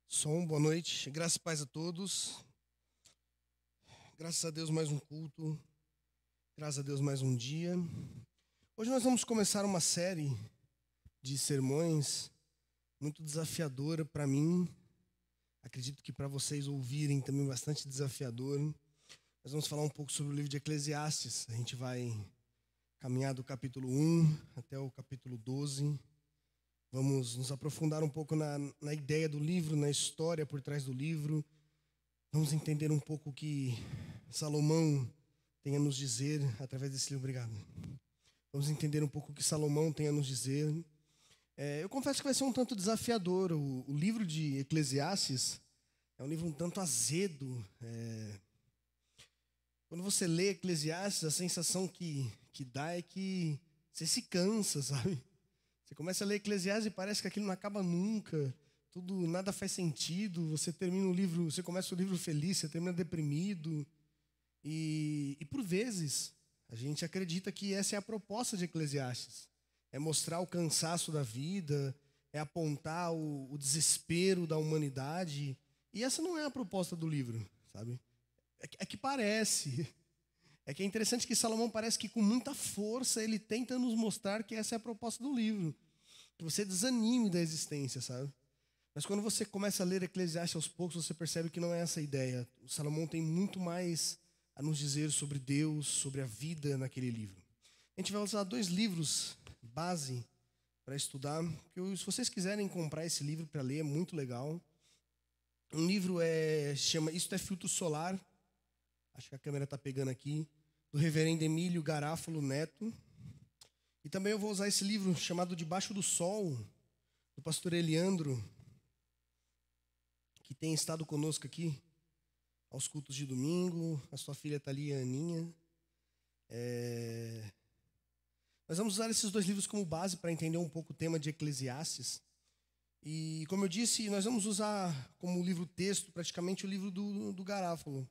Som, boa noite. Graças e paz a todos. Graças a Deus mais um culto. Graças a Deus mais um dia. Hoje nós vamos começar uma série de sermões muito desafiadora para mim. Acredito que para vocês ouvirem também bastante desafiador. Nós vamos falar um pouco sobre o livro de Eclesiastes. A gente vai caminhar do capítulo 1 até o capítulo 12. Vamos nos aprofundar um pouco na ideia do livro, na história por trás do livro. Vamos entender um pouco o que Salomão tem a nos dizer através desse livro. Obrigado. Vamos entender um pouco o que Salomão tem a nos dizer. Eu confesso que vai ser um tanto desafiador. O livro de Eclesiastes é um livro um tanto azedo. Quando você lê Eclesiastes, a sensação que dá é que você se cansa, sabe? Você começa a ler Eclesiastes e parece que aquilo não acaba nunca. Nada faz sentido. Você termina o livro, você começa o livro feliz, você termina deprimido. E por vezes, a gente acredita que essa é a proposta de Eclesiastes. É mostrar o cansaço da vida, é apontar o desespero da humanidade. E essa não é a proposta do livro, sabe? É que parece. É que é interessante que Salomão parece que com muita força ele tenta nos mostrar que essa é a proposta do livro. Que você desanime da existência, sabe? Mas quando você começa a ler Eclesiastes aos poucos, você percebe que não é essa a ideia. O Salomão tem muito mais a nos dizer sobre Deus, sobre a vida naquele livro. A gente vai usar 2 livros base para estudar. Se vocês quiserem comprar esse livro para ler, é muito legal. Um livro chama Isto é Filtro Solar. Acho que a câmera está pegando aqui. Do reverendo Emílio Garofalo Neto. E também eu vou usar esse livro chamado Debaixo do Sol, do pastor Eliandro, que tem estado conosco aqui aos cultos de domingo. A sua filha está ali, a Aninha. Nós vamos usar esses 2 livros como base para entender um pouco o tema de Eclesiastes. E, como eu disse, nós vamos usar como livro-texto praticamente o livro do Garofalo.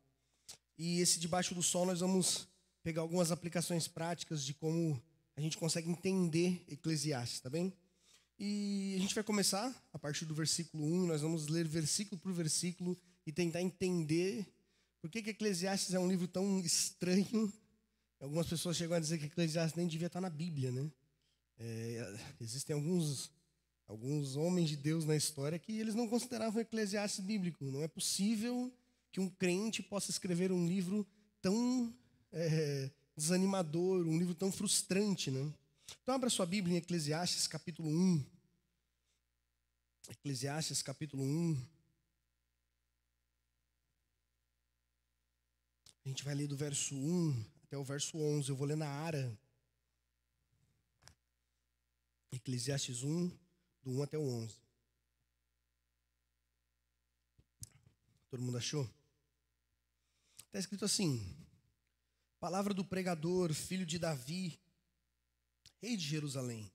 E esse Debaixo do Sol nós vamos pegar algumas aplicações práticas de como a gente consegue entender Eclesiastes, tá bem? E a gente vai começar a partir do versículo 1, nós vamos ler versículo por versículo e tentar entender por que Eclesiastes é um livro tão estranho. Algumas pessoas chegam a dizer que Eclesiastes nem devia estar na Bíblia, né? Existem alguns homens de Deus na história que eles não consideravam Eclesiastes bíblico. Não é possível que um crente possa escrever um livro tão desanimador, um livro tão frustrante, né? Então abra sua Bíblia em Eclesiastes capítulo 1. Eclesiastes capítulo 1. A gente vai ler do verso 1 até o verso 11. Eu vou ler na Ara. Eclesiastes 1, do 1 até o 11. Todo mundo achou? Está escrito assim: palavra do pregador, filho de Davi, rei de Jerusalém.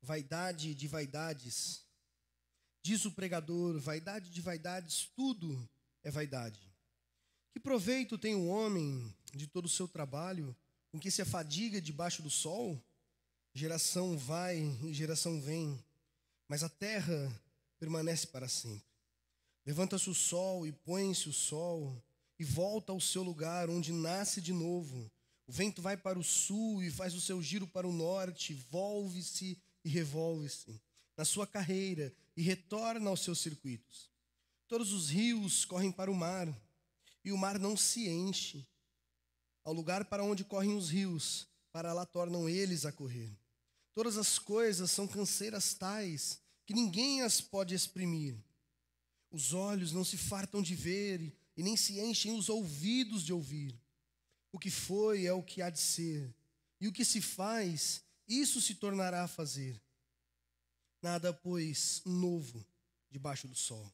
Vaidade de vaidades. Diz o pregador, vaidade de vaidades, tudo é vaidade. Que proveito tem o homem de todo o seu trabalho, com que se afadiga debaixo do sol? Geração vai e geração vem, mas a terra permanece para sempre. Levanta-se o sol e põe-se o sol, e volta ao seu lugar, onde nasce de novo. O vento vai para o sul e faz o seu giro para o norte, volve-se e revolve-se na sua carreira e retorna aos seus circuitos. Todos os rios correm para o mar, e o mar não se enche. Ao lugar para onde correm os rios, para lá tornam eles a correr. Todas as coisas são canseiras tais, que ninguém as pode exprimir. Os olhos não se fartam de ver, e nem se enchem os ouvidos de ouvir. O que foi é o que há de ser, e o que se faz, isso se tornará a fazer. Nada, pois, novo debaixo do sol.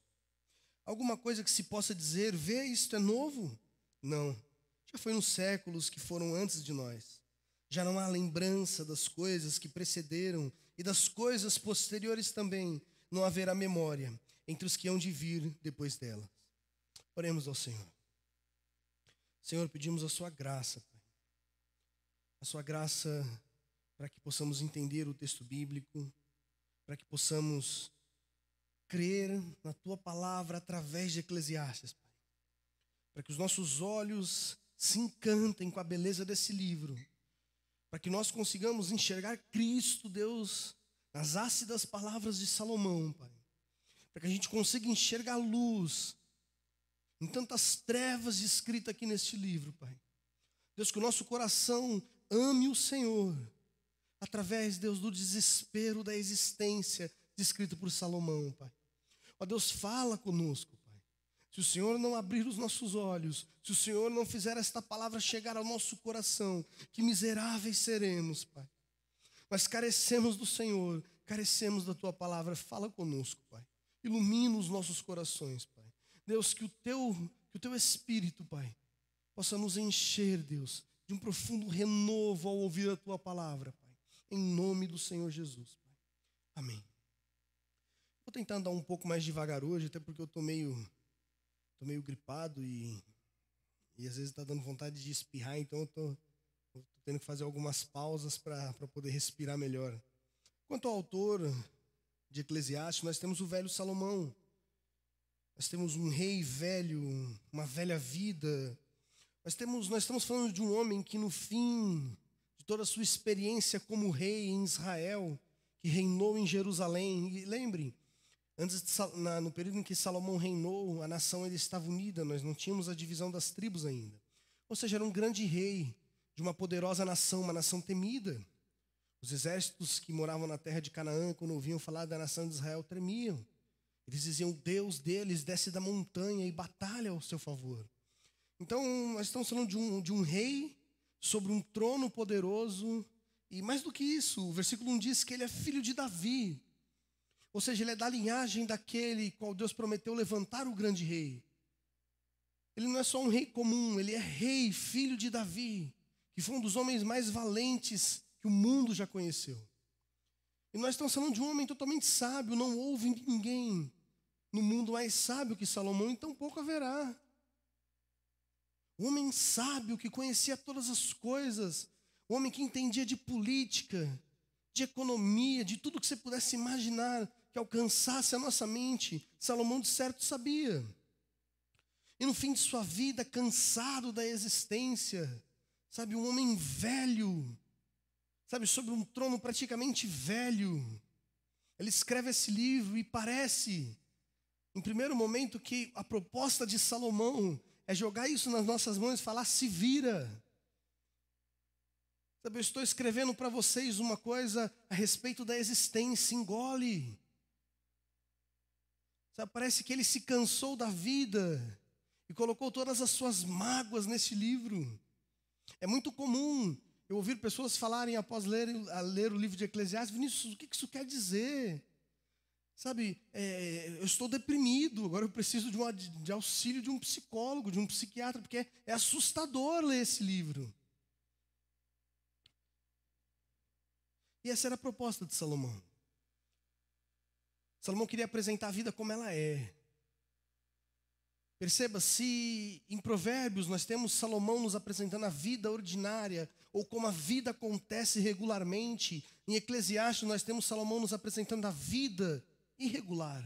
Alguma coisa que se possa dizer, vê, isto é novo? Não, já foi nos séculos que foram antes de nós. Já não há lembrança das coisas que precederam, e das coisas posteriores também não haverá memória entre os que hão de vir depois delas. Oremos ao Senhor. Senhor, pedimos a sua graça, Pai. A sua graça para que possamos entender o texto bíblico, para que possamos crer na tua palavra através de Eclesiastes, Pai. Para que os nossos olhos se encantem com a beleza desse livro. Para que nós consigamos enxergar Cristo, Deus, nas ácidas palavras de Salomão, Pai. Para que a gente consiga enxergar luz em tantas trevas descritas aqui neste livro, Pai. Deus, que o nosso coração ame o Senhor, através, Deus, do desespero da existência descrito por Salomão, Pai. Ó Deus, fala conosco, Pai. Se o Senhor não abrir os nossos olhos, se o Senhor não fizer esta palavra chegar ao nosso coração, que miseráveis seremos, Pai. Mas carecemos do Senhor, carecemos da Tua palavra. Fala conosco, Pai. Ilumina os nossos corações, Pai. Deus, que o Teu Espírito, Pai, possa nos encher, Deus, de um profundo renovo ao ouvir a Tua palavra, Pai. Em nome do Senhor Jesus, Pai. Amém. Vou tentar andar um pouco mais devagar hoje, até porque eu estou meio gripado e às vezes está dando vontade de espirrar, então eu estou tendo que fazer algumas pausas para poder respirar melhor. Quanto ao autor de Eclesiastes, nós temos o velho Salomão. Nós temos um rei velho, uma velha vida. Nós estamos falando de um homem que no fim de toda a sua experiência como rei em Israel, que reinou em Jerusalém. E lembre, no período em que Salomão reinou, a nação ainda estava unida, nós não tínhamos a divisão das tribos ainda. Ou seja, era um grande rei de uma poderosa nação, uma nação temida. Os exércitos que moravam na terra de Canaã, quando ouviam falar da nação de Israel, tremiam. Eles diziam, o Deus deles desce da montanha e batalha ao seu favor. Então, nós estamos falando de um rei sobre um trono poderoso. E mais do que isso, o versículo 1 diz que ele é filho de Davi. Ou seja, ele é da linhagem daquele qual Deus prometeu levantar o grande rei. Ele não é só um rei comum, ele é rei, filho de Davi, que foi um dos homens mais valentes que o mundo já conheceu. E nós estamos falando de um homem totalmente sábio, não houve ninguém no mundo mais sábio que Salomão, e tampouco haverá. Um homem sábio que conhecia todas as coisas, um homem que entendia de política, de economia, de tudo que você pudesse imaginar que alcançasse a nossa mente, Salomão de certo sabia. E no fim de sua vida, cansado da existência, sabe, um homem velho, sabe, sobre um trono praticamente velho, ele escreve esse livro e parece, em primeiro momento, que a proposta de Salomão é jogar isso nas nossas mãos e falar, se vira. Sabe, eu estou escrevendo para vocês uma coisa a respeito da existência, engole. Sabe, parece que ele se cansou da vida e colocou todas as suas mágoas nesse livro. É muito comum eu ouvir pessoas falarem após ler o livro de Eclesiastes, Vinícius, o que isso quer dizer? Sabe, eu estou deprimido, agora eu preciso de auxílio de um psicólogo, de um psiquiatra, porque é assustador ler esse livro. E essa era a proposta de Salomão. Salomão queria apresentar a vida como ela é. Perceba, se em Provérbios nós temos Salomão nos apresentando a vida ordinária, ou como a vida acontece regularmente, em Eclesiastes nós temos Salomão nos apresentando a vida irregular.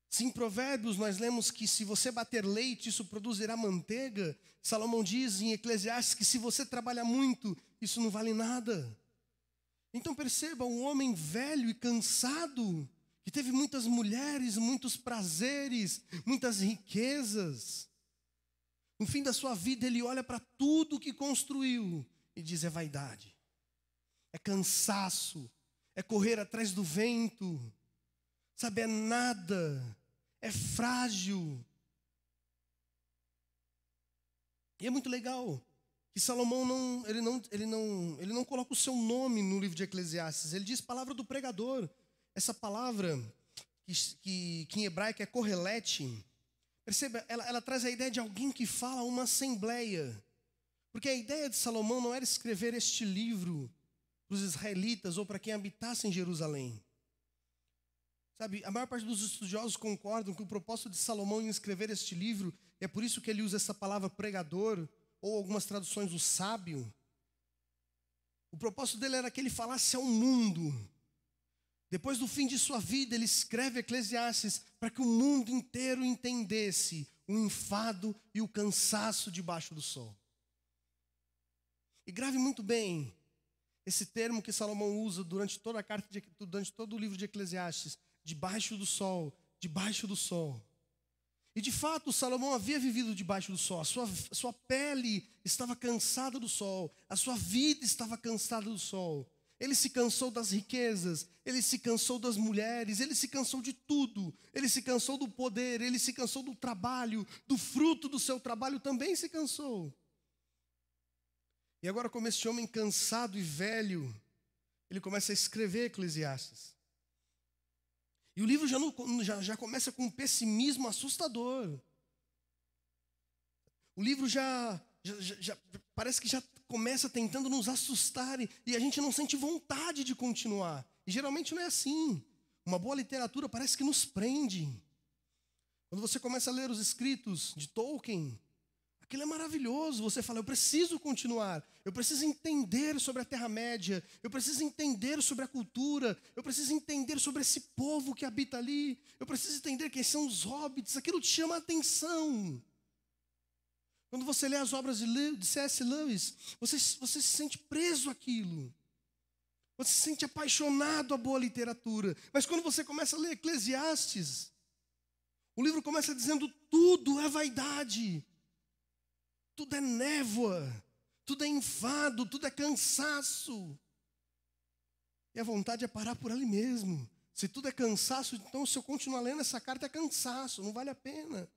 Se em Provérbios nós lemos que se você bater leite, isso produzirá manteiga, Salomão diz em Eclesiastes que se você trabalha muito, isso não vale nada. Então perceba, um homem velho e cansado, que teve muitas mulheres, muitos prazeres, muitas riquezas. No fim da sua vida, ele olha para tudo que construiu e diz, é vaidade, é cansaço, é correr atrás do vento, sabe, é nada, é frágil. E é muito legal que Salomão não coloca o seu nome no livro de Eclesiastes, ele diz palavra do pregador. Essa palavra, que em hebraico é correlete, perceba, ela traz a ideia de alguém que fala a uma assembleia. Porque a ideia de Salomão não era escrever este livro para os israelitas ou para quem habitasse em Jerusalém. Sabe, a maior parte dos estudiosos concordam que o propósito de Salomão em escrever este livro, é por isso que ele usa essa palavra pregador, ou algumas traduções o sábio. O propósito dele era que ele falasse ao mundo. Depois do fim de sua vida, ele escreve Eclesiastes para que o mundo inteiro entendesse o enfado e o cansaço debaixo do sol. E grave muito bem esse termo que Salomão usa durante toda a carta, durante todo o livro de Eclesiastes, debaixo do sol, debaixo do sol. E de fato, Salomão havia vivido debaixo do sol, a sua pele estava cansada do sol, a sua vida estava cansada do sol. Ele se cansou das riquezas, ele se cansou das mulheres, ele se cansou de tudo. Ele se cansou do poder, ele se cansou do trabalho, do fruto do seu trabalho também se cansou. E agora, como esse homem cansado e velho, ele começa a escrever Eclesiastes. E o livro já começa com um pessimismo assustador. O livro já parece que já começa tentando nos assustar e a gente não sente vontade de continuar. E geralmente não é assim. Uma boa literatura parece que nos prende. Quando você começa a ler os escritos de Tolkien, aquilo é maravilhoso. Você fala, eu preciso continuar. Eu preciso entender sobre a Terra-média. Eu preciso entender sobre a cultura. Eu preciso entender sobre esse povo que habita ali. Eu preciso entender quem são os hobbits. Aquilo te chama a atenção. Quando você lê as obras de C.S. Lewis, você se sente preso àquilo. Você se sente apaixonado à boa literatura. Mas quando você começa a ler Eclesiastes, o livro começa dizendo, tudo é vaidade. Tudo é névoa. Tudo é enfado, tudo é cansaço. E a vontade é parar por ali mesmo. Se tudo é cansaço, então se eu continuar lendo essa carta é cansaço, não vale a pena.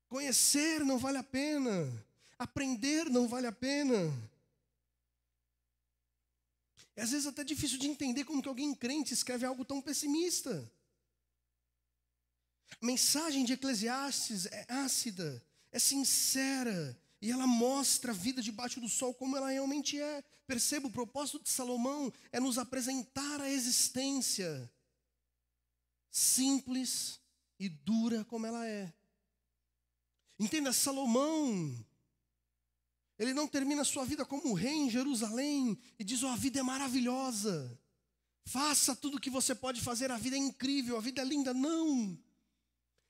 Conhecer não vale a pena. Aprender não vale a pena. É às vezes até difícil de entender como que alguém crente escreve algo tão pessimista. A mensagem de Eclesiastes é ácida, é sincera, e ela mostra a vida debaixo do sol como ela realmente é. Perceba, o propósito de Salomão é nos apresentar a existência simples e dura como ela é. Entenda, Salomão, ele não termina a sua vida como rei em Jerusalém e diz, a vida é maravilhosa. Faça tudo o que você pode fazer, a vida é incrível, a vida é linda. Não.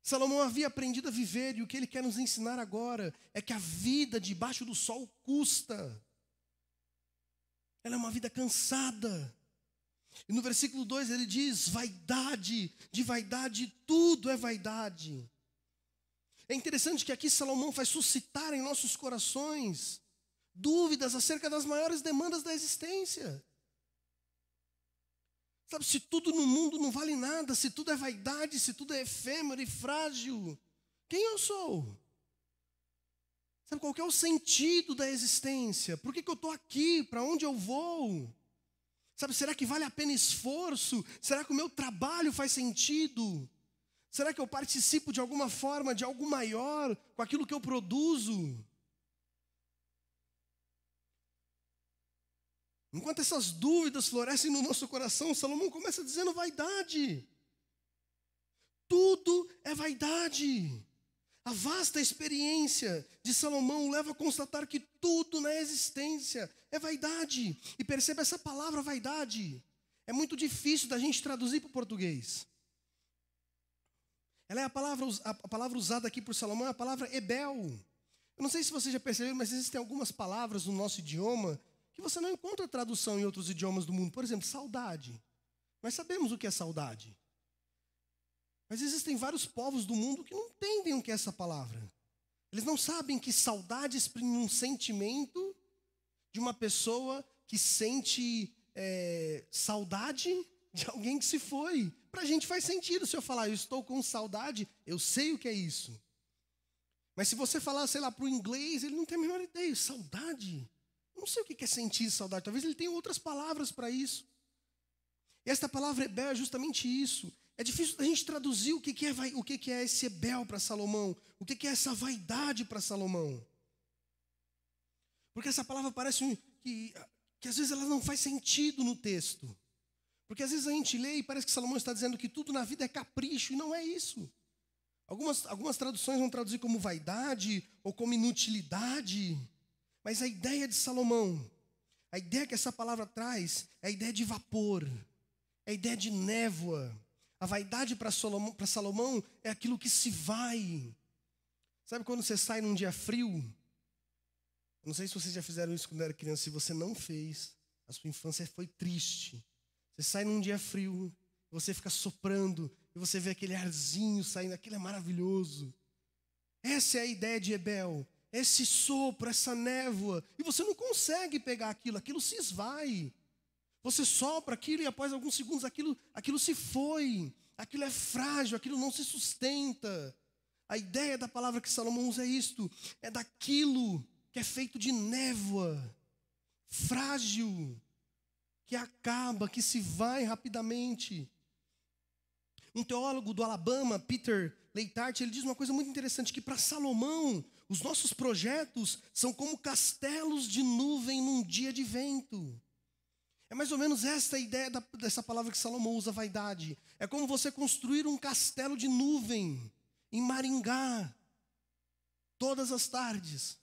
Salomão havia aprendido a viver e o que ele quer nos ensinar agora é que a vida debaixo do sol custa. Ela é uma vida cansada. E no versículo 2 ele diz, vaidade, de vaidade tudo é vaidade. É interessante que aqui Salomão faz suscitar em nossos corações dúvidas acerca das maiores demandas da existência. Sabe, se tudo no mundo não vale nada, se tudo é vaidade, se tudo é efêmero e frágil, quem eu sou? Sabe, qual que é o sentido da existência? Por que eu estou aqui? Para onde eu vou? Sabe, será que vale a pena esforço? Será que o meu trabalho faz sentido? Será que eu participo de alguma forma de algo maior com aquilo que eu produzo? Enquanto essas dúvidas florescem no nosso coração, Salomão começa dizendo vaidade. Tudo é vaidade. A vasta experiência de Salomão leva a constatar que tudo na existência é vaidade. E perceba essa palavra vaidade. É muito difícil da gente traduzir para o português. Ela é a palavra usada aqui por Salomão, é a palavra ebel. Eu não sei se você já percebeu, mas existem algumas palavras no nosso idioma que você não encontra tradução em outros idiomas do mundo. Por exemplo, saudade. Nós sabemos o que é saudade. Mas existem vários povos do mundo que não entendem o que é essa palavra. Eles não sabem que saudade exprime um sentimento de uma pessoa que sente saudade de alguém que se foi. Para a gente faz sentido. Se eu falar, eu estou com saudade, eu sei o que é isso. Mas se você falar, sei lá, para o inglês, ele não tem a menor ideia. Saudade? Eu não sei o que é sentir saudade. Talvez ele tenha outras palavras para isso. E esta palavra ebel é justamente isso. É difícil da gente traduzir o que é esse ebel para Salomão. O que é essa vaidade para Salomão. Porque essa palavra parece que às vezes ela não faz sentido no texto. Porque às vezes a gente lê e parece que Salomão está dizendo que tudo na vida é capricho, e não é isso. Algumas traduções vão traduzir como vaidade ou como inutilidade. Mas a ideia de Salomão, a ideia que essa palavra traz, é a ideia de vapor, É a ideia de névoa. A vaidade para Salomão é aquilo que se vai. Sabe quando você sai num dia frio? Eu não sei se vocês já fizeram isso quando era criança. Se você não fez, a sua infância foi triste. Você sai num dia frio, você fica soprando, e você vê aquele arzinho saindo, aquilo é maravilhoso. Essa é a ideia de Ebel. Esse sopro, essa névoa. E você não consegue pegar aquilo se esvai. Você sopra aquilo e após alguns segundos aquilo se foi. Aquilo é frágil, aquilo não se sustenta. A ideia da palavra que Salomão usa é isto. É daquilo que é feito de névoa, frágil, que acaba, que se vai rapidamente. Um teólogo do Alabama, Peter Leitart, ele diz uma coisa muito interessante, que para Salomão, os nossos projetos são como castelos de nuvem num dia de vento. É mais ou menos esta a ideia dessa palavra que Salomão usa, vaidade. É como você construir um castelo de nuvem em Maringá, todas as tardes.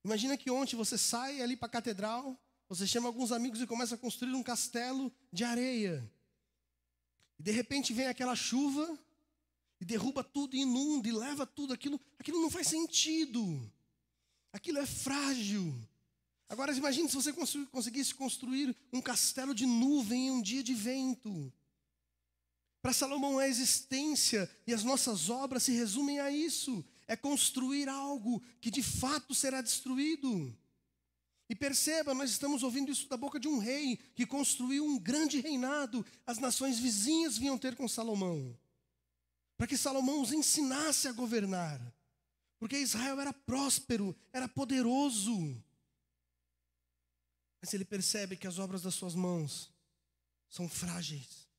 Imagina que ontem você sai ali para a catedral, você chama alguns amigos e começa a construir um castelo de areia. E de repente vem aquela chuva e derruba tudo, e inunda, e leva tudo. Aquilo não faz sentido. Aquilo é frágil. Agora imagine se você conseguisse construir um castelo de nuvem em um dia de vento. Para Salomão a existência e as nossas obras se resumem a isso. É construir algo que de fato será destruído. E perceba, nós estamos ouvindo isso da boca de um rei que construiu um grande reinado. As nações vizinhas vinham ter com Salomão, para que Salomão os ensinasse a governar. Porque Israel era próspero, era poderoso. Mas ele percebe que as obras das suas mãos são frágeis.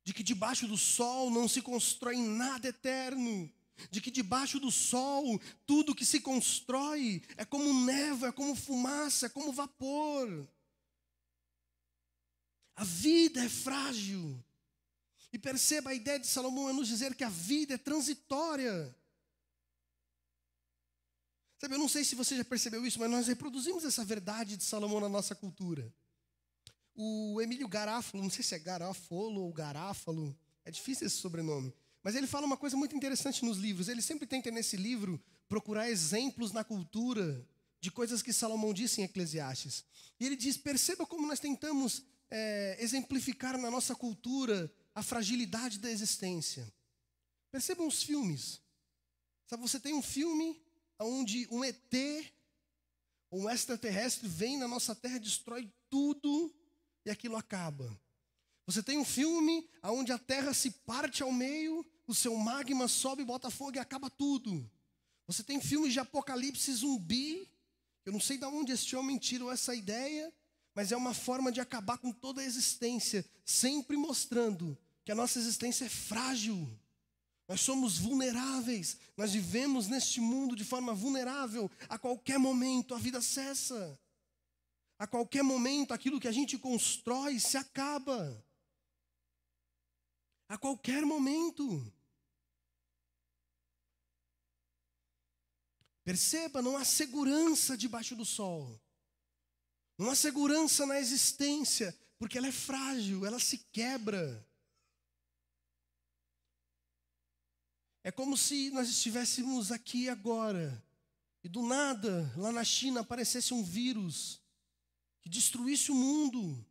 De que debaixo do sol não se constrói nada eterno. De que debaixo do sol tudo que se constrói é como névoa, é como fumaça, é como vapor. A vida é frágil. E perceba, a ideia de Salomão é nos dizer que a vida é transitória. Sabe, eu não sei se você já percebeu isso, mas nós reproduzimos essa verdade de Salomão na nossa cultura. O Emílio Garafolo, não sei se é Garafolo ou Garáfalo, é difícil esse sobrenome, mas ele fala uma coisa muito interessante nos livros. Ele sempre tenta nesse livro procurar exemplos na cultura de coisas que Salomão disse em Eclesiastes. E ele diz, perceba como nós tentamos exemplificar na nossa cultura a fragilidade da existência. Percebam os filmes. Sabe, você tem um filme onde um ET, um extraterrestre, vem na nossa terra, destrói tudo e aquilo acaba. Você tem um filme onde a terra se parte ao meio, o seu magma sobe, bota fogo e acaba tudo. Você tem filmes de apocalipse zumbi. Eu não sei de onde este homem tirou essa ideia, mas é uma forma de acabar com toda a existência, sempre mostrando que a nossa existência é frágil. Nós somos vulneráveis, nós vivemos neste mundo de forma vulnerável. A qualquer momento a vida cessa. A qualquer momento aquilo que a gente constrói se acaba. A qualquer momento. Perceba, não há segurança debaixo do sol. Não há segurança na existência, porque ela é frágil, ela se quebra. É como se nós estivéssemos aqui agora e do nada, lá na China, aparecesse um vírus que destruísse o mundo.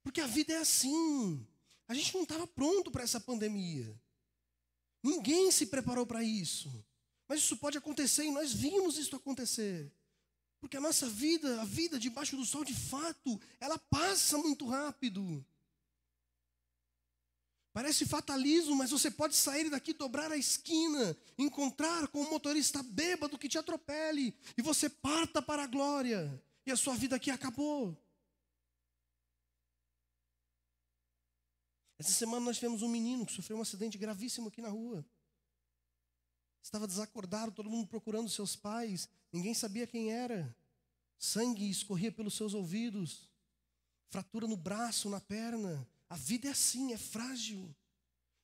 Porque a vida é assim. A gente não estava pronto para essa pandemia. Ninguém se preparou para isso. Mas isso pode acontecer e nós vimos isso acontecer. Porque a nossa vida, a vida debaixo do sol, de fato, ela passa muito rápido. Parece fatalismo, mas você pode sair daqui, dobrar a esquina, encontrar com um motorista bêbado que te atropele, e você parta para a glória, e a sua vida aqui acabou. Essa semana nós tivemos um menino que sofreu um acidente gravíssimo aqui na rua. Estava desacordado, todo mundo procurando seus pais, ninguém sabia quem era. Sangue escorria pelos seus ouvidos, fratura no braço, na perna. A vida é assim, é frágil.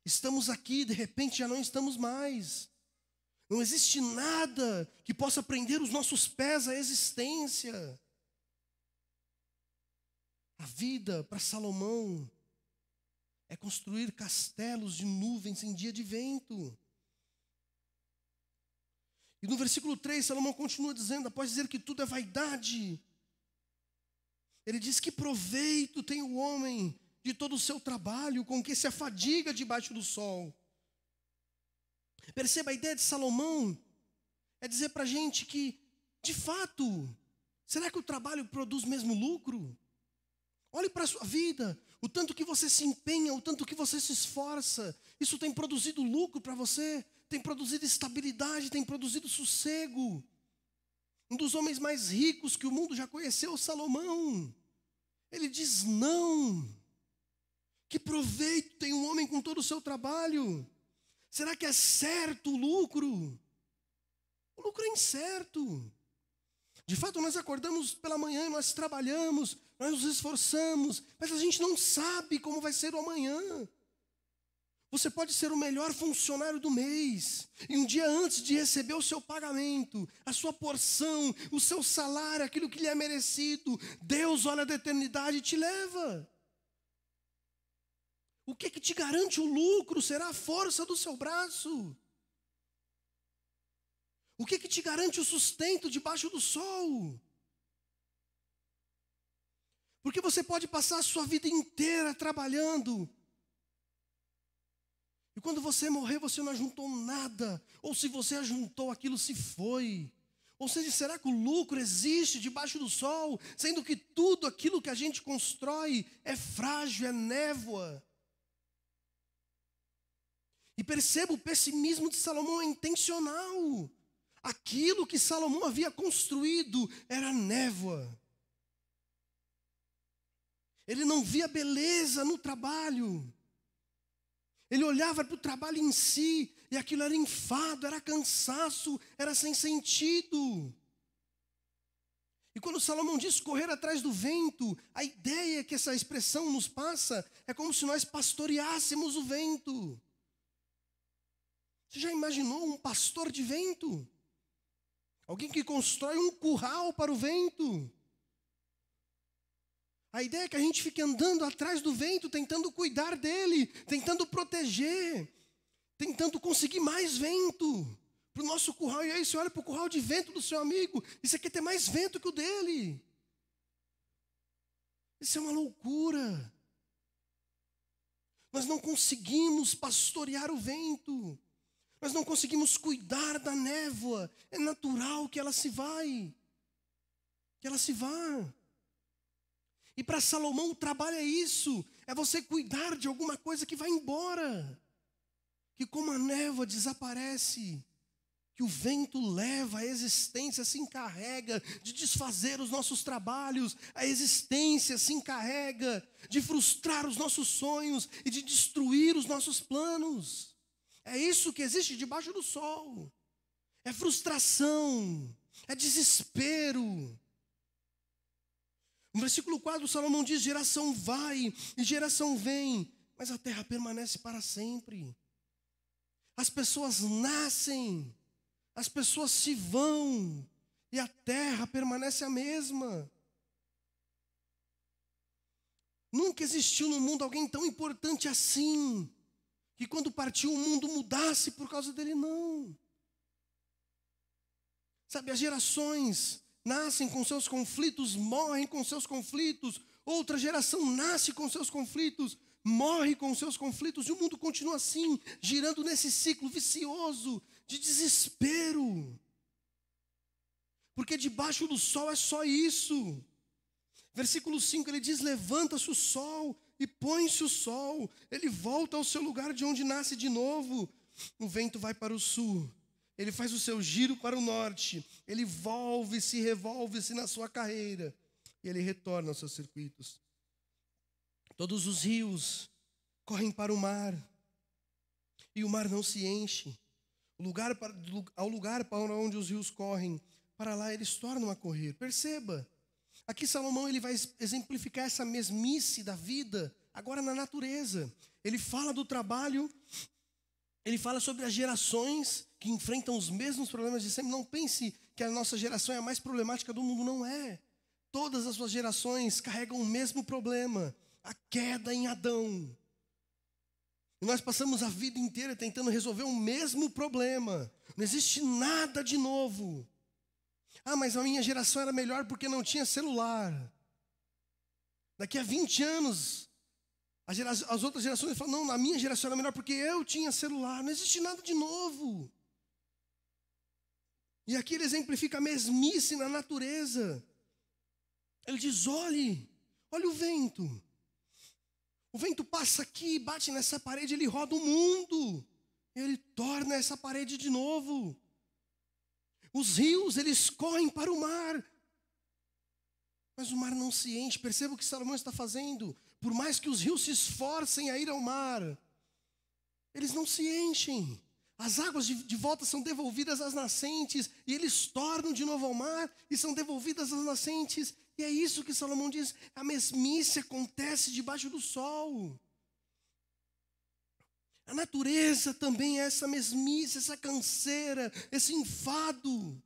Estamos aqui, de repente já não estamos mais. Não existe nada que possa prender os nossos pés à existência. A vida para Salomão é construir castelos de nuvens em dia de vento. E no versículo 3, Salomão continua dizendo, após dizer que tudo é vaidade, ele diz que proveito tem o homem de todo o seu trabalho, com que se afadiga debaixo do sol. Perceba, a ideia de Salomão é dizer para a gente que, de fato, será que o trabalho produz mesmo lucro? Olhe para a sua vida, o tanto que você se empenha, o tanto que você se esforça, isso tem produzido lucro para você? Tem produzido estabilidade, tem produzido sossego. Um dos homens mais ricos que o mundo já conheceu, Salomão, ele diz não. Que proveito tem um homem com todo o seu trabalho? Será que é certo o lucro? O lucro é incerto. De fato, nós acordamos pela manhã, nós trabalhamos, nós nos esforçamos, mas a gente não sabe como vai ser o amanhã. Você pode ser o melhor funcionário do mês, e um dia antes de receber o seu pagamento, a sua porção, o seu salário, aquilo que lhe é merecido, Deus olha da eternidade e te leva. O que te garante o lucro será a força do seu braço. O que te garante o sustento debaixo do sol? Porque você pode passar a sua vida inteira trabalhando, e quando você morrer, você não ajuntou nada. Ou se você ajuntou, aquilo se foi. Ou seja, será que o lucro existe debaixo do sol, sendo que tudo aquilo que a gente constrói é frágil, é névoa? E perceba, o pessimismo de Salomão é intencional. Aquilo que Salomão havia construído era névoa. Ele não via beleza no trabalho. Ele olhava para o trabalho em si, e aquilo era enfado, era cansaço, era sem sentido. E quando Salomão diz correr atrás do vento, a ideia que essa expressão nos passa é como se nós pastoreássemos o vento. Você já imaginou um pastor de vento? Alguém que constrói um curral para o vento. A ideia é que a gente fique andando atrás do vento, tentando cuidar dele, tentando proteger, tentando conseguir mais vento para o nosso curral. E aí você olha para o curral de vento do seu amigo, e você quer ter mais vento que o dele. Isso é uma loucura. Nós não conseguimos pastorear o vento. Nós não conseguimos cuidar da névoa. É natural que ela se vai. Que ela se vá. E para Salomão o trabalho é isso. É você cuidar de alguma coisa que vai embora. Que como a névoa desaparece. Que o vento leva, a existência se encarrega de desfazer os nossos trabalhos. A existência se encarrega de frustrar os nossos sonhos e de destruir os nossos planos. É isso que existe debaixo do sol. É frustração, é desespero. No versículo 4, Salomão diz, geração vai e geração vem, mas a terra permanece para sempre. As pessoas nascem, as pessoas se vão, e a terra permanece a mesma. Nunca existiu no mundo alguém tão importante assim, que quando partiu o mundo mudasse por causa dele, não. Sabe, as gerações nascem com seus conflitos, morrem com seus conflitos. Outra geração nasce com seus conflitos, morre com seus conflitos. E o mundo continua assim, girando nesse ciclo vicioso de desespero. Porque debaixo do sol é só isso. Versículo 5, ele diz, levanta-se o sol e põe-se o sol. Ele volta ao seu lugar de onde nasce de novo. O vento vai para o sul. Ele faz o seu giro para o norte. Ele volve-se, revolve-se na sua carreira. E ele retorna aos seus circuitos. Todos os rios correm para o mar. E o mar não se enche. Ao lugar para onde os rios correm, para lá eles tornam a correr. Perceba. Aqui Salomão ele vai exemplificar essa mesmice da vida, agora na natureza. Ele fala do trabalho, ele fala sobre as gerações que enfrentam os mesmos problemas de sempre. Não pense que a nossa geração é a mais problemática do mundo, não é. todas as suas gerações carregam o mesmo problema, a queda em Adão. E nós passamos a vida inteira tentando resolver o mesmo problema. Não existe nada de novo. Ah, mas a minha geração era melhor porque não tinha celular. Daqui a 20 anos, as outras gerações falam, não, a minha geração era melhor porque eu tinha celular. Não existe nada de novo. E aqui ele exemplifica a mesmice na natureza. Ele diz, olhe o vento. O vento passa aqui, bate nessa parede, ele roda o mundo. Ele torna essa parede de novo. Os rios, eles correm para o mar. Mas o mar não se enche. Perceba o que Salomão está fazendo. Por mais que os rios se esforcem a ir ao mar, eles não se enchem. As águas de volta são devolvidas às nascentes. E eles tornam de novo ao mar e são devolvidas às nascentes. E é isso que Salomão diz. A mesmice acontece debaixo do sol. A natureza também é essa mesmice, essa canseira, esse enfado.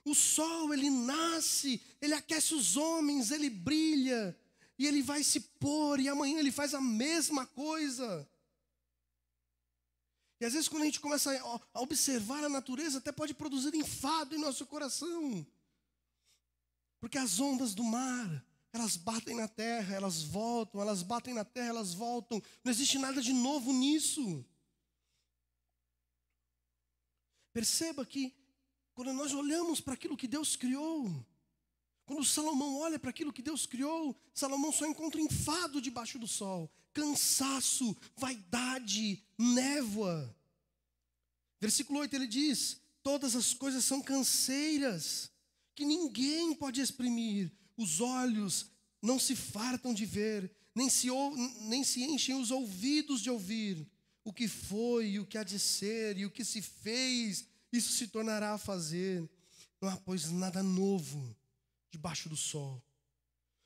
O sol, ele nasce, ele aquece os homens, ele brilha. E ele vai se pôr e amanhã ele faz a mesma coisa. E às vezes quando a gente começa a observar a natureza, até pode produzir enfado em nosso coração. Porque as ondas do mar, elas batem na terra, elas voltam, elas batem na terra, elas voltam. Não existe nada de novo nisso. Perceba que quando nós olhamos para aquilo que Deus criou, quando Salomão olha para aquilo que Deus criou, Salomão só encontra enfado debaixo do sol, cansaço, vaidade, névoa. Versículo 8 ele diz, todas as coisas são canseiras, que ninguém pode exprimir. Os olhos não se fartam de ver, nem se enchem os ouvidos de ouvir. O que foi, e o que há de ser, e o que se fez, isso se tornará a fazer. Não há, pois, nada novo debaixo do sol.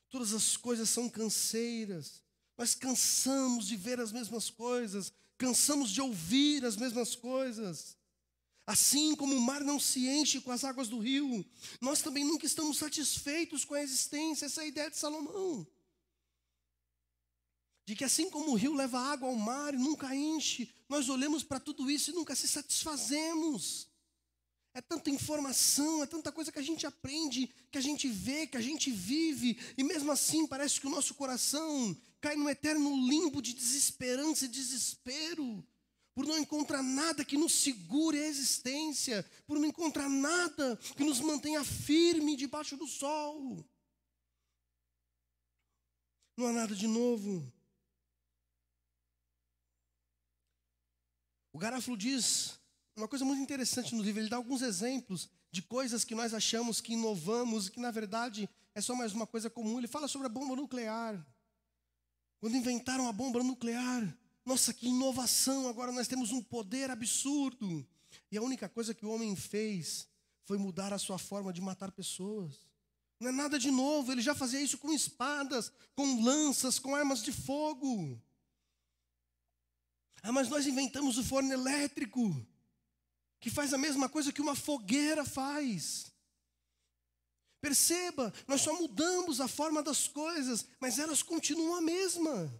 Todas as coisas são canseiras. Nós cansamos de ver as mesmas coisas, cansamos de ouvir as mesmas coisas. Assim como o mar não se enche com as águas do rio, nós também nunca estamos satisfeitos com a existência. Essa é a ideia de Salomão. De que assim como o rio leva água ao mar e nunca enche, nós olhamos para tudo isso e nunca se satisfazemos. É tanta informação, é tanta coisa que a gente aprende, que a gente vê, que a gente vive, e mesmo assim parece que o nosso coração cai num eterno limbo de desesperança e desespero, por não encontrar nada que nos segure a existência, por não encontrar nada que nos mantenha firme debaixo do sol. Não há nada de novo. O Garofalo diz uma coisa muito interessante no livro, ele dá alguns exemplos de coisas que nós achamos que inovamos e que na verdade é só mais uma coisa comum. Ele fala sobre a bomba nuclear. Quando inventaram a bomba nuclear, nossa, que inovação, agora nós temos um poder absurdo. E a única coisa que o homem fez foi mudar a sua forma de matar pessoas. Não é nada de novo, ele já fazia isso com espadas, com lanças, com armas de fogo. Ah, mas nós inventamos o forno elétrico, que faz a mesma coisa que uma fogueira faz. Perceba, nós só mudamos a forma das coisas, mas elas continuam a mesma.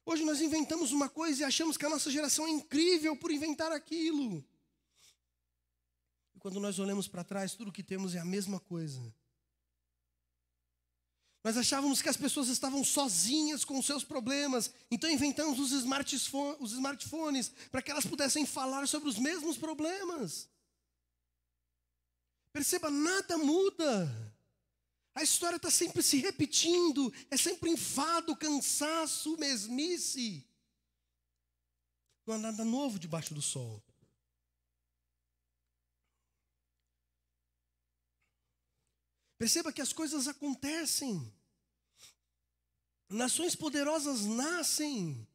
Hoje nós inventamos uma coisa e achamos que a nossa geração é incrível por inventar aquilo. E quando nós olhamos para trás, tudo que temos é a mesma coisa. Nós achávamos que as pessoas estavam sozinhas com os seus problemas, então inventamos os smartphones para que elas pudessem falar sobre os mesmos problemas. Perceba, nada muda. A história está sempre se repetindo, é sempre enfado, cansaço, mesmice. Não há nada novo debaixo do sol. Perceba que as coisas acontecem. Nações poderosas nascem.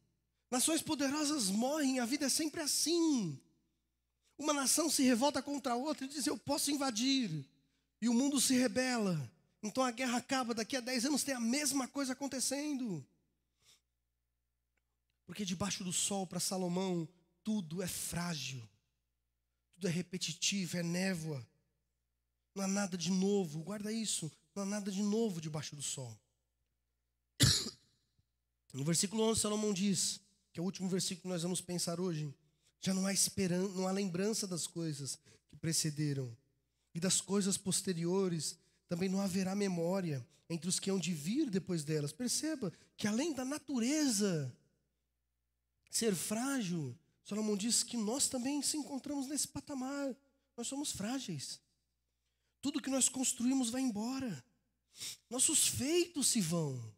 Nações poderosas morrem. A vida é sempre assim. Uma nação se revolta contra a outra e diz, eu posso invadir. E o mundo se rebela. Então a guerra acaba. Daqui a 10 anos tem a mesma coisa acontecendo. Porque debaixo do sol, para Salomão, tudo é frágil. Tudo é repetitivo, é névoa. Não há nada de novo, guarda isso. Não há nada de novo debaixo do sol. No versículo 11, Salomão diz, que é o último versículo que nós vamos pensar hoje: já não há esperança, não há lembrança das coisas que precederam, e das coisas posteriores também não haverá memória entre os que hão de vir depois delas. Perceba que além da natureza ser frágil, Salomão diz que nós também se encontramos nesse patamar. Nós somos frágeis. Tudo que nós construímos vai embora. Nossos feitos se vão.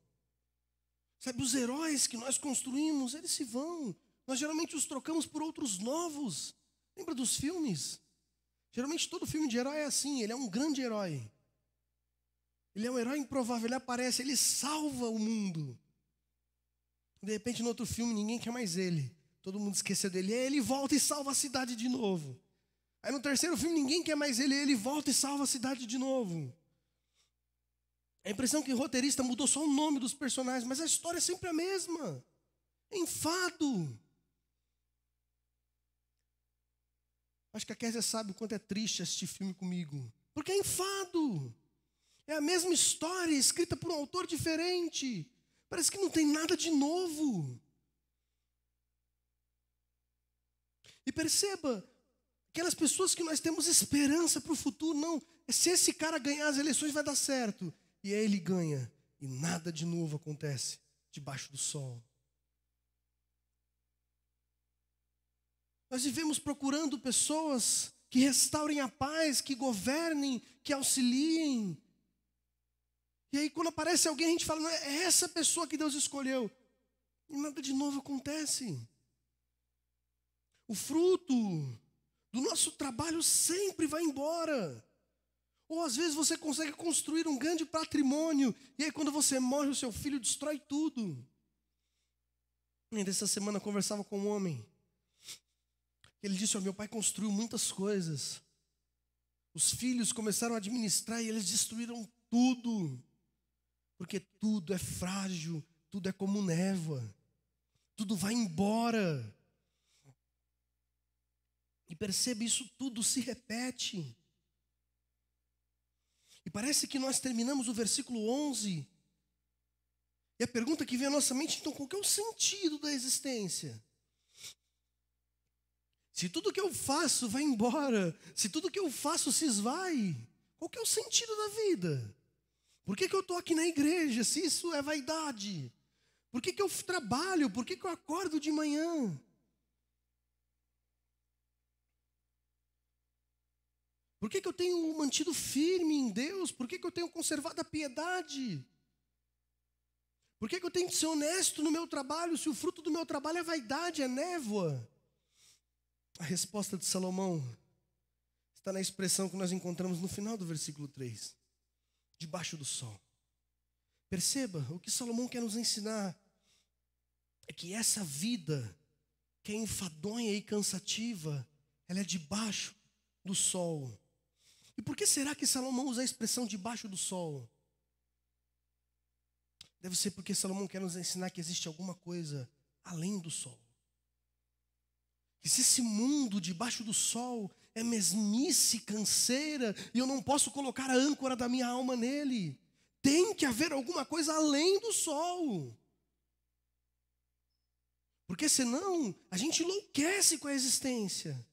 Sabe, os heróis que nós construímos, eles se vão. Nós geralmente os trocamos por outros novos. Lembra dos filmes? Geralmente todo filme de herói é assim, ele é um grande herói. Ele é um herói improvável, ele aparece, ele salva o mundo. De repente no outro filme ninguém quer mais ele. Todo mundo esqueceu dele, e aí ele volta e salva a cidade de novo. Aí no terceiro filme ninguém quer mais ele, e ele volta e salva a cidade de novo. A impressão que o roteirista mudou só o nome dos personagens, mas a história é sempre a mesma. É enfado. Acho que a Kézia sabe o quanto é triste assistir filme comigo. Porque é enfado. É a mesma história, escrita por um autor diferente. Parece que não tem nada de novo. E perceba, aquelas pessoas que nós temos esperança para o futuro, não. Se esse cara ganhar as eleições vai dar certo. E aí ele ganha. E nada de novo acontece debaixo do sol. Nós vivemos procurando pessoas que restaurem a paz, que governem, que auxiliem. E aí quando aparece alguém a gente fala, não, é essa pessoa que Deus escolheu. E nada de novo acontece. O fruto do nosso trabalho sempre vai embora. Ou às vezes você consegue construir um grande patrimônio, e aí quando você morre o seu filho destrói tudo. Ainda essa semana eu conversava com um homem. Ele disse, meu pai construiu muitas coisas. Os filhos começaram a administrar e eles destruíram tudo. Porque tudo é frágil, tudo é como névoa. Tudo vai embora. E percebe, isso tudo se repete. E parece que nós terminamos o versículo 11. E a pergunta que vem à nossa mente, então, qual que é o sentido da existência? Se tudo que eu faço vai embora, se tudo que eu faço se esvai, qual que é o sentido da vida? Por que eu estou aqui na igreja, se isso é vaidade? Por que eu trabalho? Por que eu acordo de manhã? Por que eu tenho mantido firme em Deus? Por que eu tenho conservado a piedade? Por que eu tenho que ser honesto no meu trabalho, se o fruto do meu trabalho é vaidade, é névoa? A resposta de Salomão está na expressão que nós encontramos no final do versículo 3. Debaixo do sol. Perceba, o que Salomão quer nos ensinar é que essa vida, que é enfadonha e cansativa, ela é debaixo do sol. E por que será que Salomão usa a expressão debaixo do sol? Deve ser porque Salomão quer nos ensinar que existe alguma coisa além do sol. Que se esse mundo debaixo do sol é mesmice, canseira, e eu não posso colocar a âncora da minha alma nele, tem que haver alguma coisa além do sol. Porque senão a gente enlouquece com a existência.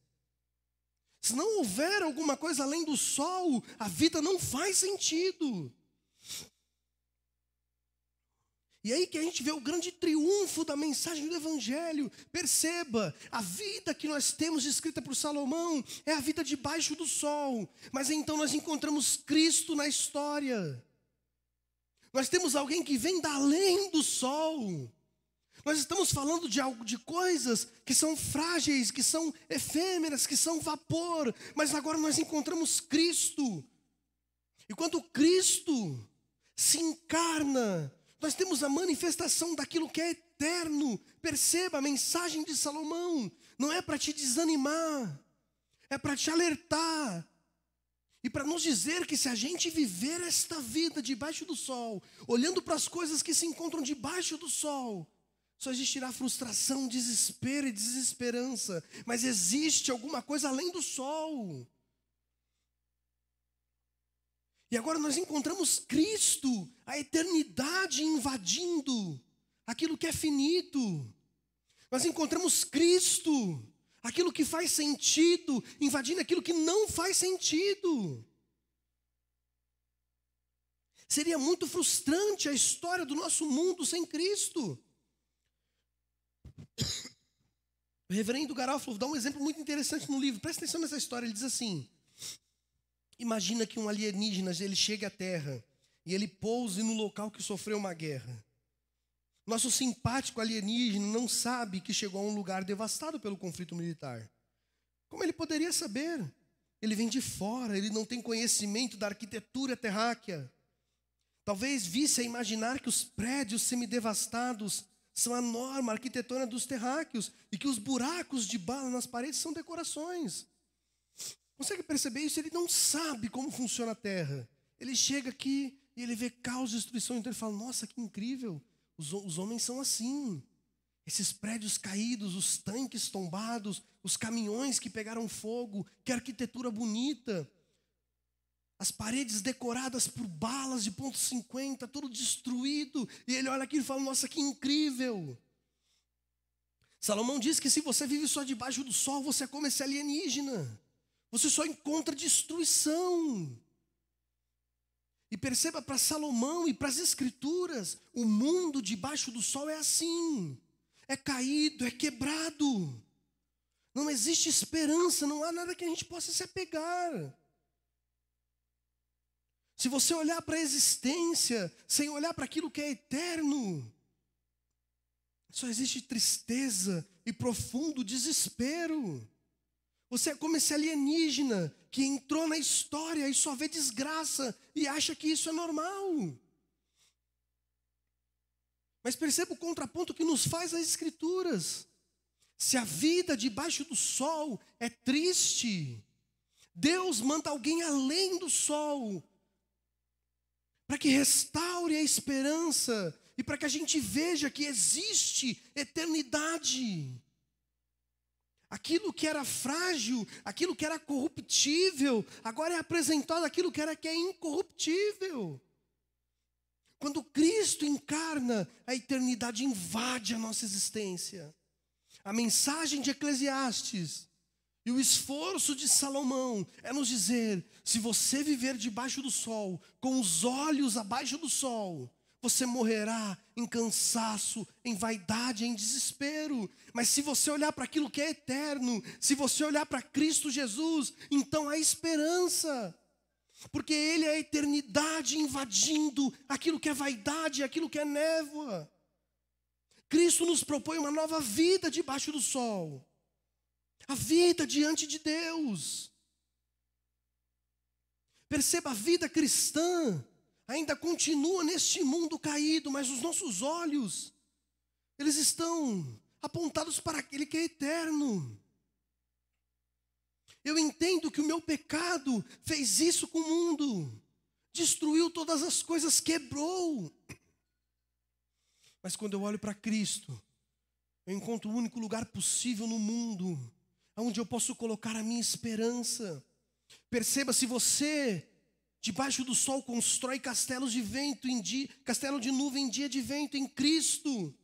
Se não houver alguma coisa além do sol, a vida não faz sentido. E aí que a gente vê o grande triunfo da mensagem do Evangelho. Perceba, a vida que nós temos escrita por Salomão é a vida debaixo do sol. Mas então nós encontramos Cristo na história. Nós temos alguém que vem da além do sol. Nós estamos falando de coisas que são frágeis, que são efêmeras, que são vapor. Mas agora nós encontramos Cristo. E quando Cristo se encarna, nós temos a manifestação daquilo que é eterno. Perceba, a mensagem de Salomão não é para te desanimar, é para te alertar. E para nos dizer que se a gente viver esta vida debaixo do sol, olhando para as coisas que se encontram debaixo do sol, só existirá frustração, desespero e desesperança. Mas existe alguma coisa além do sol. E agora nós encontramos Cristo, a eternidade invadindo aquilo que é finito. Nós encontramos Cristo, aquilo que faz sentido, invadindo aquilo que não faz sentido. Seria muito frustrante a história do nosso mundo sem Cristo. O reverendo Garofalo dá um exemplo muito interessante no livro. Presta atenção nessa história. Ele diz assim: imagina que um alienígena ele chegue à Terra e ele pouse no local que sofreu uma guerra. Nosso simpático alienígena não sabe que chegou a um lugar devastado pelo conflito militar. Como ele poderia saber? Ele vem de fora, ele não tem conhecimento da arquitetura terráquea. Talvez visse a imaginar que os prédios semidevastados são a norma arquitetônica dos terráqueos e que os buracos de bala nas paredes são decorações. Consegue perceber isso? Ele não sabe como funciona a Terra. Ele chega aqui e ele vê caos e destruição, então ele fala: nossa, que incrível, os homens são assim. Esses prédios caídos, os tanques tombados, os caminhões que pegaram fogo, que arquitetura bonita. As paredes decoradas por balas de .50, tudo destruído. E ele olha aqui e fala: nossa, que incrível. Salomão diz que se você vive só debaixo do sol, você é como esse alienígena. Você só encontra destruição. E perceba, para Salomão e para as Escrituras, o mundo debaixo do sol é assim. É caído, é quebrado. Não existe esperança, não há nada que a gente possa se apegar. Se você olhar para a existência, sem olhar para aquilo que é eterno, só existe tristeza e profundo desespero. Você é como esse alienígena que entrou na história e só vê desgraça e acha que isso é normal. Mas perceba o contraponto que nos faz as Escrituras. Se a vida debaixo do sol é triste, Deus manda alguém além do sol, para que restaure a esperança e para que a gente veja que existe eternidade. Aquilo que era frágil, aquilo que era corruptível, agora é apresentado aquilo que é incorruptível. Quando Cristo encarna, a eternidade invade a nossa existência. A mensagem de Eclesiastes e o esforço de Salomão é nos dizer: se você viver debaixo do sol, com os olhos abaixo do sol, você morrerá em cansaço, em vaidade, em desespero. Mas se você olhar para aquilo que é eterno, se você olhar para Cristo Jesus, então há esperança. Porque Ele é a eternidade invadindo aquilo que é vaidade, aquilo que é névoa. Cristo nos propõe uma nova vida debaixo do sol. A vida diante de Deus. Perceba, a vida cristã ainda continua neste mundo caído, mas os nossos olhos, eles estão apontados para aquele que é eterno. Eu entendo que o meu pecado fez isso com o mundo, destruiu todas as coisas, quebrou. Mas quando eu olho para Cristo, eu encontro o único lugar possível no mundo onde eu posso colocar a minha esperança. Perceba, se você debaixo do sol constrói castelos de vento castelo de nuvem em dia de vento, em Cristo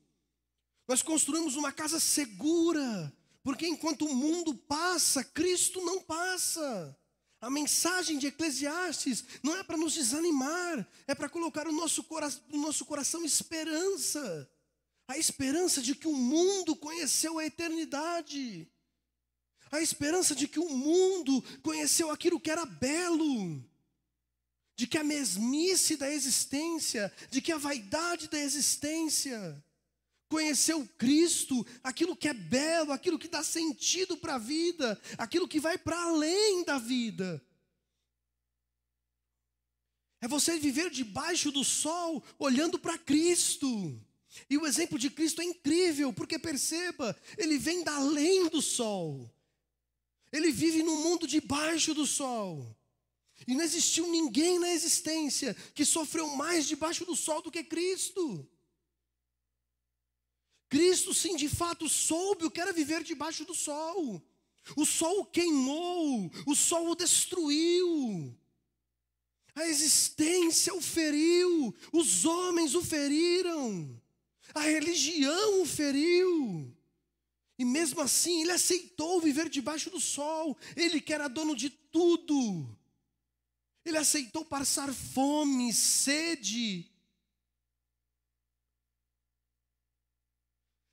nós construímos uma casa segura, porque enquanto o mundo passa, Cristo não passa. A mensagem de Eclesiastes não é para nos desanimar, é para colocar no nosso coração esperança. A esperança de que o mundo conheceu a eternidade. A esperança de que o mundo conheceu aquilo que era belo. De que a mesmice da existência, de que a vaidade da existência conheceu Cristo, aquilo que é belo, aquilo que dá sentido para a vida, aquilo que vai para além da vida. É você viver debaixo do sol, olhando para Cristo. E o exemplo de Cristo é incrível, porque perceba, Ele vem da além do sol. Ele vive no mundo debaixo do sol. E não existiu ninguém na existência que sofreu mais debaixo do sol do que Cristo. Cristo, sim, de fato, soube o que era viver debaixo do sol. O sol o queimou, o sol o destruiu. A existência o feriu, os homens o feriram, a religião o feriu. E mesmo assim ele aceitou viver debaixo do sol. Ele que era dono de tudo. Ele aceitou passar fome, sede.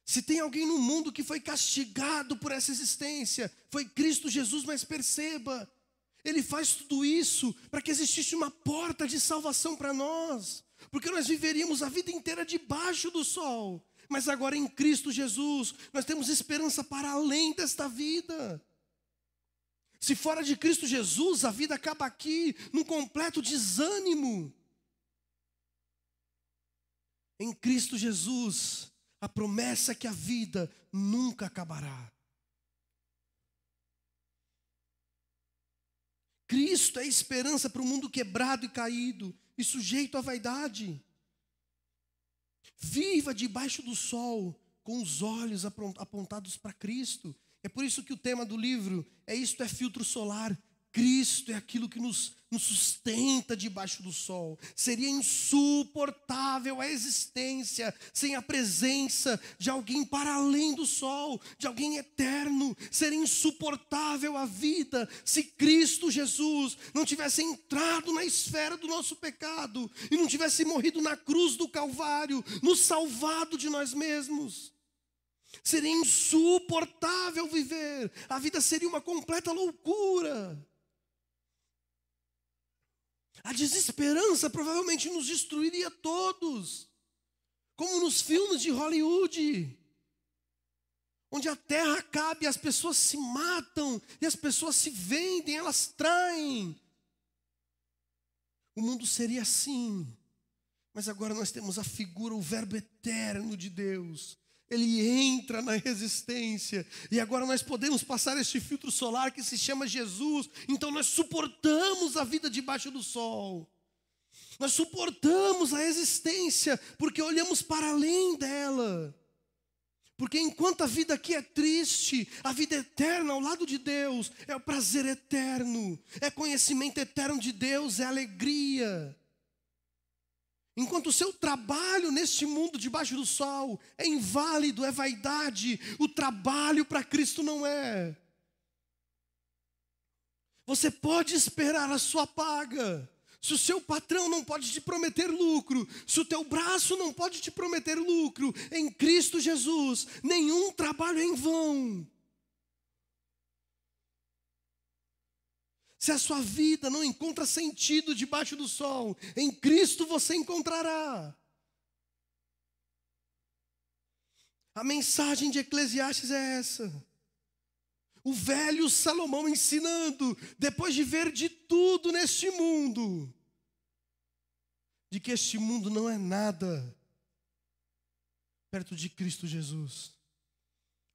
Se tem alguém no mundo que foi castigado por essa existência, foi Cristo Jesus, mas perceba, Ele faz tudo isso para que existisse uma porta de salvação para nós, porque nós viveríamos a vida inteira debaixo do sol, mas agora em Cristo Jesus, nós temos esperança para além desta vida. Se fora de Cristo Jesus, a vida acaba aqui, num completo desânimo. Em Cristo Jesus, a promessa é que a vida nunca acabará. Cristo é a esperança para o mundo quebrado e caído e sujeito à vaidade. Viva debaixo do sol com os olhos apontados para Cristo. É por isso que o tema do livro é isto é filtro solar. Cristo é aquilo que nos sustenta debaixo do sol. Seria insuportável a existência sem a presença de alguém para além do sol, de alguém eterno. Seria insuportável a vida se Cristo Jesus não tivesse entrado na esfera do nosso pecado e não tivesse morrido na cruz do Calvário, nos salvado de nós mesmos. Seria insuportável viver. A vida seria uma completa loucura. A desesperança provavelmente nos destruiria todos, como nos filmes de Hollywood, onde a terra acaba e as pessoas se matam, e as pessoas se vendem, elas traem. O mundo seria assim, mas agora nós temos a figura, o verbo eterno de Deus. Ele entra na resistência, e agora nós podemos passar este filtro solar que se chama Jesus. Então nós suportamos a vida debaixo do sol. Nós suportamos a existência, porque olhamos para além dela. Porque enquanto a vida aqui é triste, a vida eterna ao lado de Deus é o prazer eterno, é conhecimento eterno de Deus, é alegria. Enquanto o seu trabalho neste mundo debaixo do sol é inválido, é vaidade, o trabalho para Cristo não é. Você pode esperar a sua paga. Se o seu patrão não pode te prometer lucro, se o teu braço não pode te prometer lucro, em Cristo Jesus, nenhum trabalho é em vão. Se a sua vida não encontra sentido debaixo do sol, em Cristo você encontrará. A mensagem de Eclesiastes é essa. O velho Salomão ensinando, depois de ver de tudo neste mundo, de que este mundo não é nada perto de Cristo Jesus.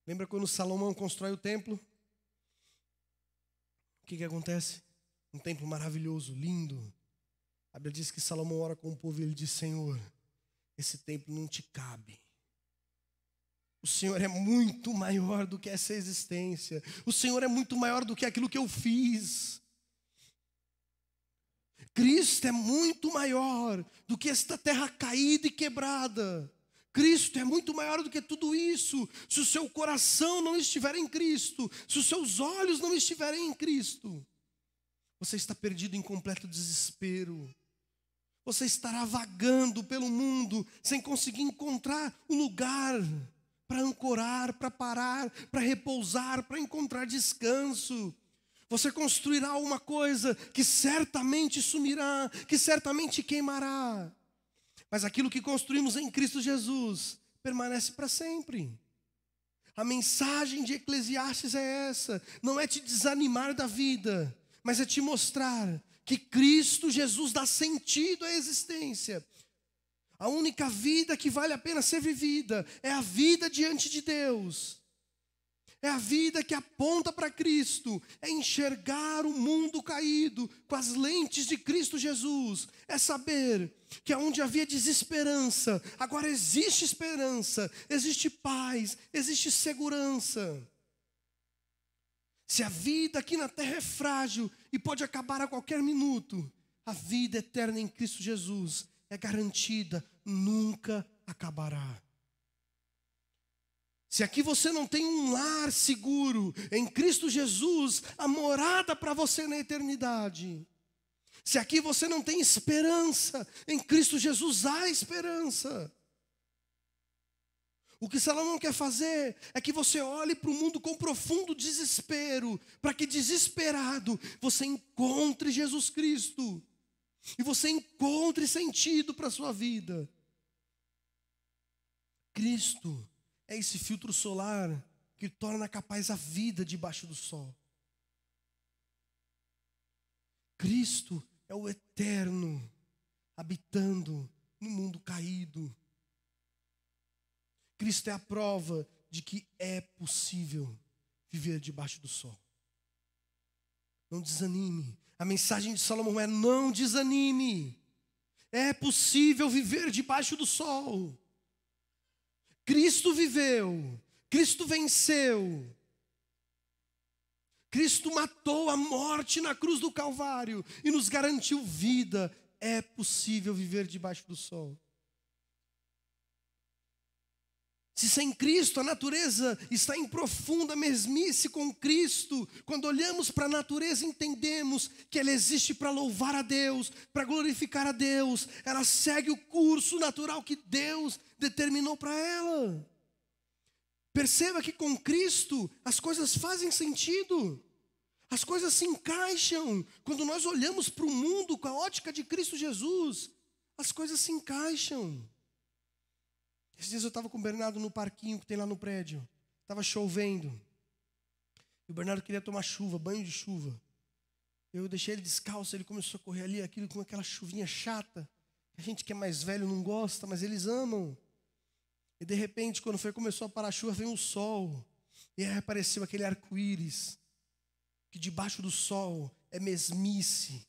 Lembra quando Salomão constrói o templo? O que acontece? Um templo maravilhoso, lindo. A Bíblia diz que Salomão ora com o povo e ele diz: Senhor, esse templo não te cabe. O Senhor é muito maior do que essa existência. O Senhor é muito maior do que aquilo que eu fiz. Cristo é muito maior do que esta terra caída e quebrada. Cristo é muito maior do que tudo isso. Se o seu coração não estiver em Cristo, se os seus olhos não estiverem em Cristo, você está perdido em completo desespero. Você estará vagando pelo mundo sem conseguir encontrar um lugar para ancorar, para parar, para repousar, para encontrar descanso. Você construirá uma coisa que certamente sumirá, que certamente queimará. Mas aquilo que construímos em Cristo Jesus permanece para sempre. A mensagem de Eclesiastes é essa. Não é te desanimar da vida, mas é te mostrar que Cristo Jesus dá sentido à existência. A única vida que vale a pena ser vivida é a vida diante de Deus. É a vida que aponta para Cristo, é enxergar o mundo caído com as lentes de Cristo Jesus. É saber que onde havia desesperança, agora existe esperança, existe paz, existe segurança. Se a vida aqui na terra é frágil e pode acabar a qualquer minuto, a vida eterna em Cristo Jesus é garantida, nunca acabará. Se aqui você não tem um lar seguro em Cristo Jesus, a morada para você na eternidade. Se aqui você não tem esperança, em Cristo Jesus há esperança. O que Salomão quer fazer é que você olhe para o mundo com profundo desespero, para que desesperado você encontre Jesus Cristo e você encontre sentido para a sua vida. Cristo é esse filtro solar que torna capaz a vida debaixo do sol. Cristo é o eterno habitando no mundo caído. Cristo é a prova de que é possível viver debaixo do sol. Não desanime. A mensagem de Salomão é: não desanime. É possível viver debaixo do sol. Cristo viveu, Cristo venceu. Cristo matou a morte na cruz do Calvário e nos garantiu vida. É possível viver debaixo do sol. Se sem Cristo a natureza está em profunda mesmice com Cristo, quando olhamos para a natureza entendemos que ela existe para louvar a Deus, para glorificar a Deus. Ela segue o curso natural que Deus determinou para ela. Perceba que com Cristo as coisas fazem sentido. As coisas se encaixam. Quando nós olhamos para o mundo com a ótica de Cristo Jesus, as coisas se encaixam. Esses dias eu estava com o Bernardo no parquinho que tem lá no prédio. Estava chovendo. E o Bernardo queria tomar chuva, banho de chuva. Eu deixei ele descalço, ele começou a correr ali, aquilo com aquela chuvinha chata. A gente que é mais velho não gosta, mas eles amam. E de repente, quando começou a parar a chuva, veio um sol. E aí apareceu aquele arco-íris, que debaixo do sol é mesmice.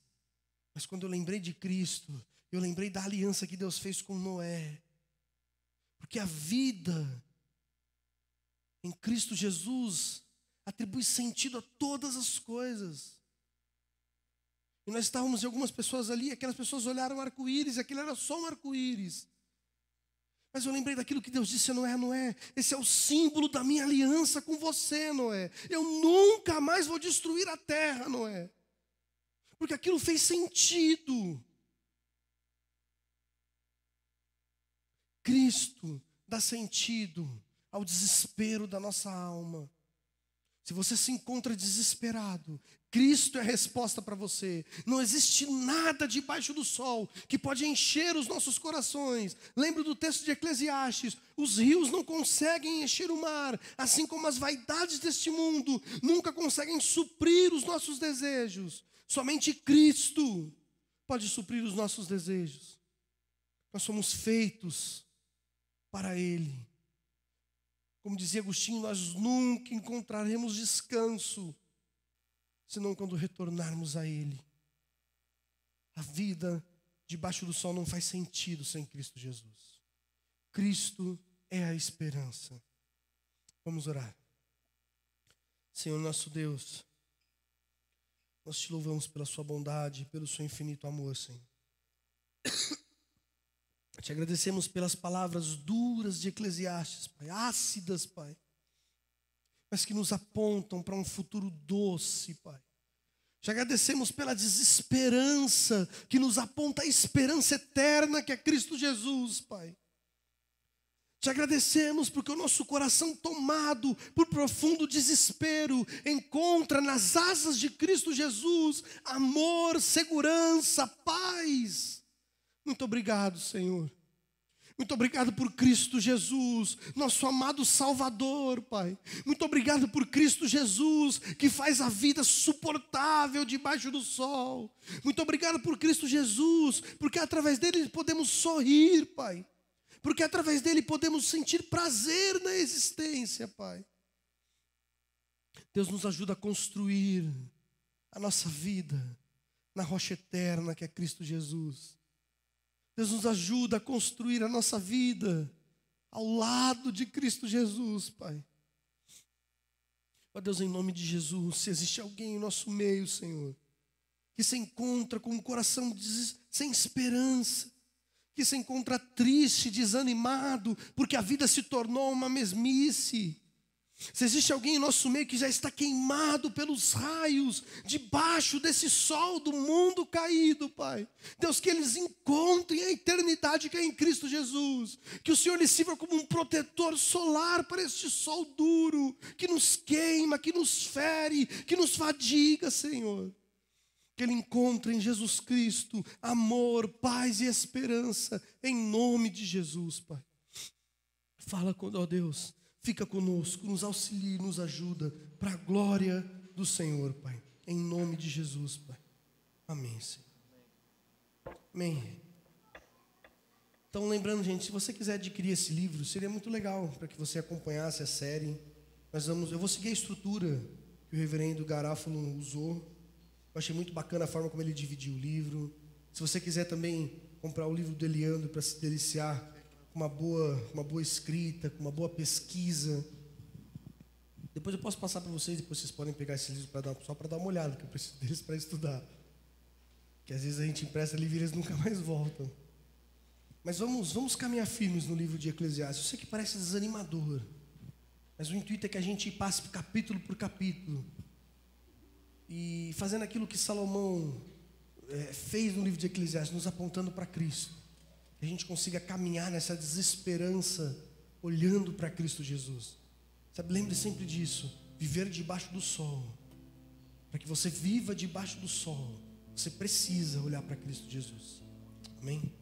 Mas quando eu lembrei de Cristo, eu lembrei da aliança que Deus fez com Noé. Porque a vida em Cristo Jesus atribui sentido a todas as coisas. E nós estávamos e algumas pessoas ali, aquelas pessoas olharam o arco-íris, aquilo era só um arco-íris. Mas eu lembrei daquilo que Deus disse a Noé: Noé, esse é o símbolo da minha aliança com você, Noé. Eu nunca mais vou destruir a terra, Noé. Porque aquilo fez sentido. Cristo dá sentido ao desespero da nossa alma. Se você se encontra desesperado, Cristo é a resposta para você. Não existe nada debaixo do sol que pode encher os nossos corações. Lembra do texto de Eclesiastes: os rios não conseguem encher o mar, assim como as vaidades deste mundo nunca conseguem suprir os nossos desejos. Somente Cristo pode suprir os nossos desejos. Nós somos feitos para Ele. Como dizia Agostinho, nós nunca encontraremos descanso, senão quando retornarmos a Ele. A vida debaixo do sol não faz sentido sem Cristo Jesus. Cristo é a esperança. Vamos orar. Senhor nosso Deus, nós te louvamos pela sua bondade, pelo seu infinito amor, Senhor. Te agradecemos pelas palavras duras de Eclesiastes, Pai, ácidas, Pai, mas que nos apontam para um futuro doce, Pai. Te agradecemos pela desesperança que nos aponta a esperança eterna que é Cristo Jesus, Pai. Te agradecemos porque o nosso coração tomado por profundo desespero encontra nas asas de Cristo Jesus amor, segurança, paz. Muito obrigado, Senhor. Muito obrigado por Cristo Jesus, nosso amado Salvador, Pai. Muito obrigado por Cristo Jesus, que faz a vida suportável debaixo do sol. Muito obrigado por Cristo Jesus, porque através dele podemos sorrir, Pai. Porque através dele podemos sentir prazer na existência, Pai. Deus nos ajuda a construir a nossa vida na rocha eterna que é Cristo Jesus. Deus nos ajuda a construir a nossa vida ao lado de Cristo Jesus, Pai. Ó Deus, em nome de Jesus, se existe alguém em nosso meio, Senhor, que se encontra com um coração sem esperança, que se encontra triste, desanimado, porque a vida se tornou uma mesmice. Se existe alguém em nosso meio que já está queimado pelos raios, debaixo desse sol do mundo caído, Pai, Deus, que eles encontrem a eternidade que é em Cristo Jesus, que o Senhor lhes sirva como um protetor solar para este sol duro, que nos queima, que nos fere, que nos fadiga, Senhor. Que ele encontre em Jesus Cristo amor, paz e esperança, em nome de Jesus, Pai. Fala, ó Deus, fica conosco, nos auxilie, nos ajuda, para a glória do Senhor, Pai. Em nome de Jesus, Pai. Amém, Senhor. Amém. Então, lembrando, gente, se você quiser adquirir esse livro, seria muito legal para que você acompanhasse a série. Eu vou seguir a estrutura que o reverendo Garofalo usou. Eu achei muito bacana a forma como ele dividiu o livro. Se você quiser também comprar o livro do Eliandro para se deliciar com uma boa escrita, com uma boa pesquisa. Depois eu posso passar para vocês, depois vocês podem pegar esse livro só para dar uma olhada, que eu preciso deles para estudar. Que às vezes a gente empresta livro e eles nunca mais voltam. Mas vamos caminhar firmes no livro de Eclesiastes. Eu sei que parece desanimador, mas o intuito é que a gente passe capítulo por capítulo. E fazendo aquilo que Salomão fez no livro de Eclesiastes, nos apontando para Cristo. Que a gente consiga caminhar nessa desesperança, olhando para Cristo Jesus. Sabe, lembre sempre disso. Viver debaixo do sol. Para que você viva debaixo do sol, você precisa olhar para Cristo Jesus. Amém?